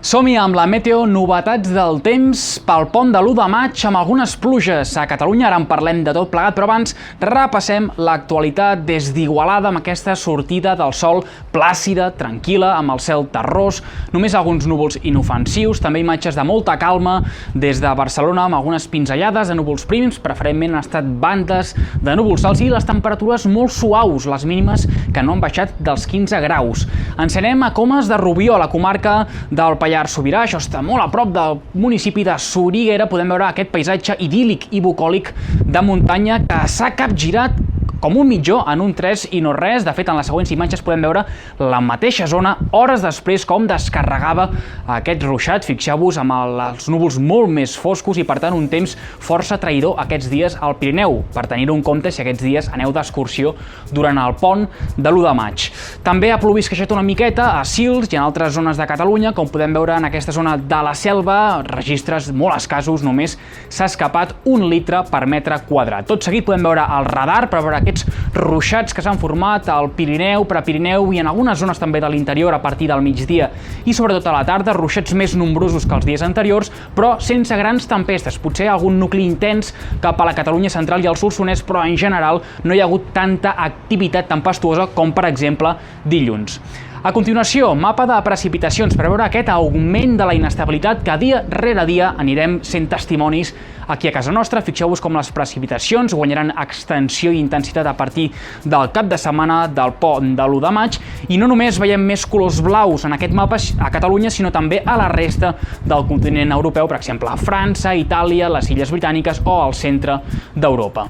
Som-hi amb la meteo, novetats del temps pel pont de l'1 de maig amb algunes pluges a Catalunya. Ara en parlem de tot plegat, però abans repassem l'actualitat des d'Igualada amb aquesta sortida del sol plàcida, tranquil·la, amb el cel terrós, només alguns núvols inofensius, també imatges de molta calma des de Barcelona amb algunes pinzellades de núvols prims, preferentment han estat bandes de núvols alts i les temperatures molt suaus, les mínimes que no han baixat dels 15 graus. Ens anem a Comes de Rubió, a la comarca del Pallars Sobirà. Això està molt a prop del municipi de Soriguera. Podem veure aquest paisatge idíl·lic i bucòlic de muntanya que s'ha capgirat com un mitjó en un 3 i no res. De fet, en les següents imatges podem veure la mateixa zona hores després com descarregava aquest ruixat. Fixeu-vos amb els núvols molt més foscos i, per tant, un temps força traïdor aquests dies al Pirineu, per tenir-ho en compte si aquests dies aneu d'excursió durant el pont de l'1 de maig. També ha plovisquejat una miqueta a Sils i en altres zones de Catalunya, com podem veure en aquesta zona de la Selva, registres molt escassos, només s'ha escapat 1 litre per metre quadrat. Tot seguit podem veure el radar per veure aquests ruixats que s'han format al Pirineu, Prepirineu i en algunes zones també de l'interior a partir del migdia i sobretot a la tarda, ruixats més nombrosos que els dies anteriors, però sense grans tempestes, potser algun nucli intens cap a la Catalunya central i al Solsonès, però en general no hi ha hagut tanta activitat tempestuosa com per exemple dilluns. A continuació, mapa de precipitacions per veure aquest augment de la inestabilitat que dia rere dia anirem sent testimonis aquí a casa nostra. Fixeu-vos com les precipitacions guanyaran extensió i intensitat a partir del cap de setmana del pont de l'1 de maig i no només veiem més colors blaus en aquest mapa a Catalunya, sinó també a la resta del continent europeu, per exemple a França, Itàlia, les Illes Britàniques o al centre d'Europa.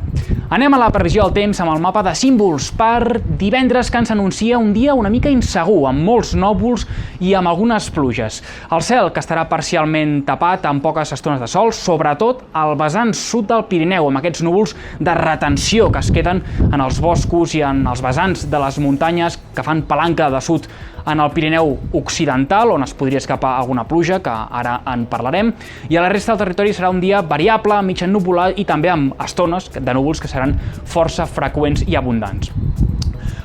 Anem a la previsió del temps amb el mapa de símbols per divendres, que ens anuncia un dia una mica insegur, amb molts núvols i amb algunes pluges. El cel, que estarà parcialment tapat amb poques estones de sol, sobretot al vessant sud del Pirineu, amb aquests núvols de retenció que es queden en els boscos i en els vessants de les muntanyes que fan palanca de sud en el Pirineu occidental, on es podria escapar alguna pluja, que ara en parlarem, i a la resta del territori serà un dia variable, mig ennuvolat i també amb estones de núvols que seran força freqüents i abundants.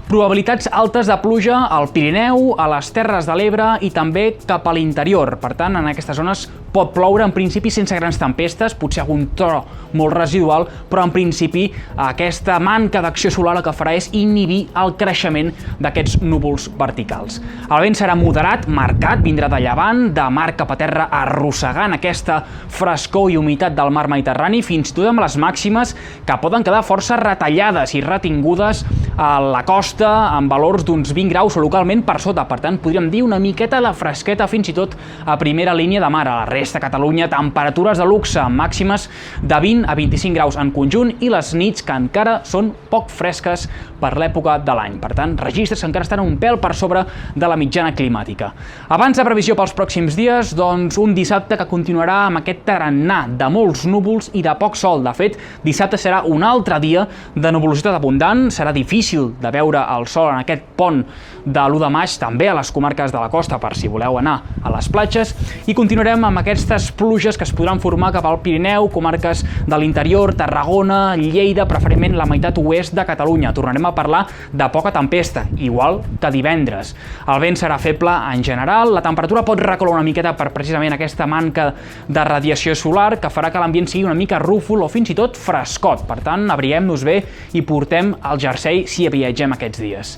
Probabilitats altes de pluja al Pirineu, a les Terres de l'Ebre i també cap a l'interior. Per tant, en aquestes zones pot ploure en principi sense grans tempestes, potser algun tro molt residual, però en principi aquesta manca d'acció solar el que farà és inhibir el creixement d'aquests núvols verticals. El vent serà moderat, marcat, vindrà de llevant, de mar cap a terra arrossegant aquesta frescor i humitat del mar Mediterrani, fins i tot amb les màximes que poden quedar força retallades i retingudes a la costa amb valors d'uns 20 graus o localment per sota. Per tant, podríem dir una miqueta de fresqueta fins i tot a primera línia de mar. A la resta de Catalunya, temperatures de luxe, màximes de 20 a 25 graus en conjunt i les nits que encara són poc fresques per l'època de l'any. Per tant, registres que encara estan un pèl per sobre de la mitjana climàtica. Abans de previsió pels pròxims dies, doncs un dissabte que continuarà amb aquest tarannà de molts núvols i de poc sol. De fet, dissabte serà un altre dia de nuvolositat abundant, serà difícil de veure el sol en aquest pont de l'1 de maig, també a les comarques de la costa, per si voleu anar a les platges, i continuarem amb aquestes pluges que es podran formar cap al Pirineu, comarques de l'interior, Tarragona, Lleida, preferentment la meitat oest de Catalunya. Tornarem a parlar de poca tempesta, igual que divendres. El vent serà feble en general, la temperatura pot recular una miqueta per precisament aquesta manca de radiació solar que farà que l'ambient sigui una mica rúfol o fins i tot frescot. Per tant, abriguem-nos bé i portem el jersei si viatgem aquests dies.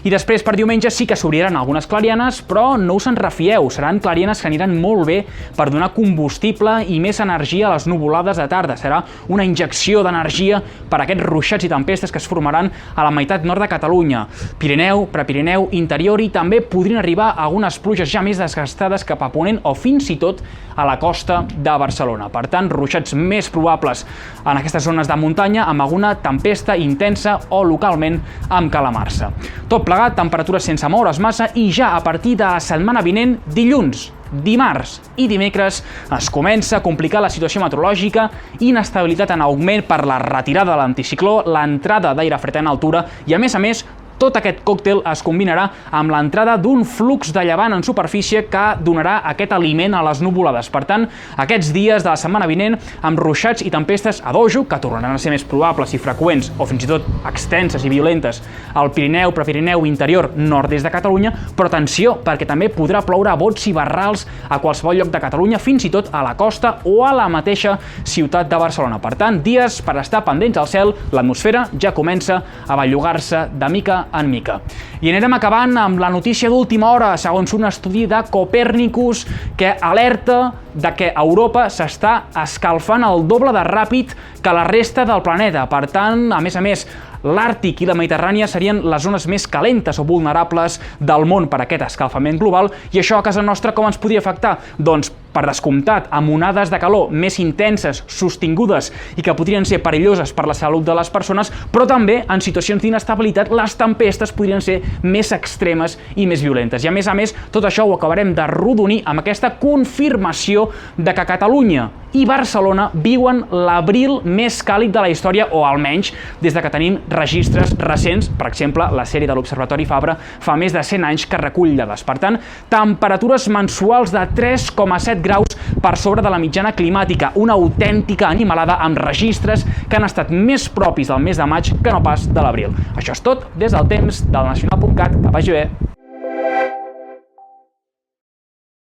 I després, per diumenge, sí que s'obriran algunes clarianes, però no us en refieu, seran clarianes que aniran molt bé per donar combustible i més energia a les nuvolades de tarda. Serà una injecció d'energia per a aquests ruixats i tempestes que es formaran a la meitat nord de Catalunya, Pirineu, Prepirineu, interior, i també podrien arribar algunes pluges ja més desgastades cap a ponent o fins i tot a la costa de Barcelona. Per tant, ruixats més probables en aquestes zones de muntanya amb alguna tempesta intensa o localment amb calamarsa. Tot plegat, temperatures sense moure's massa i ja a partir de la setmana vinent, dilluns, dimarts i dimecres es comença a complicar la situació meteorològica, inestabilitat en augment per la retirada de l'anticicló, l'entrada d'aire fred en altura i, a més, Tot aquest còctel es combinarà amb l'entrada d'un flux de llevant en superfície que donarà aquest aliment a les nuvolades. Per tant, aquests dies de la setmana vinent, amb ruixats i tempestes a dojo, que tornaran a ser més probables i freqüents, o fins i tot extenses i violentes, al Pirineu, Prepirineu, interior, nord-est de Catalunya, però atenció, perquè també podrà ploure a bots i barrals a qualsevol lloc de Catalunya, fins i tot a la costa o a la mateixa ciutat de Barcelona. Per tant, dies per estar pendents al cel, l'atmosfera ja comença a bellugar-se de mica en mica. I anirem acabant amb la notícia d'última hora, segons un estudi de Copèrnicus que alerta de que Europa s'està escalfant el doble de ràpid que la resta del planeta. Per tant, a més, l'Àrtic i la Mediterrània serien les zones més calentes o vulnerables del món per aquest escalfament global, i això a casa nostra com ens podria afectar? Doncs, per descomptat, amb onades de calor més intenses, sostingudes i que podrien ser perilloses per la salut de les persones, però també en situacions d'inestabilitat les tempestes podrien ser més extremes i més violentes. I a més, tot això ho acabarem de rodonir amb aquesta confirmació de que Catalunya i Barcelona viuen l'abril més càlid de la història, o almenys des de que tenim registres recents. Per exemple, la sèrie de l'Observatori Fabra fa més de 100 anys que recull dades. Per tant, temperatures mensuals de 3,7 graus per sobre de la mitjana climàtica, una autèntica animalada amb registres que han estat més propis del mes de maig que no pas de l'abril. Això és tot des del temps del Nacional.cat. Que vagi bé.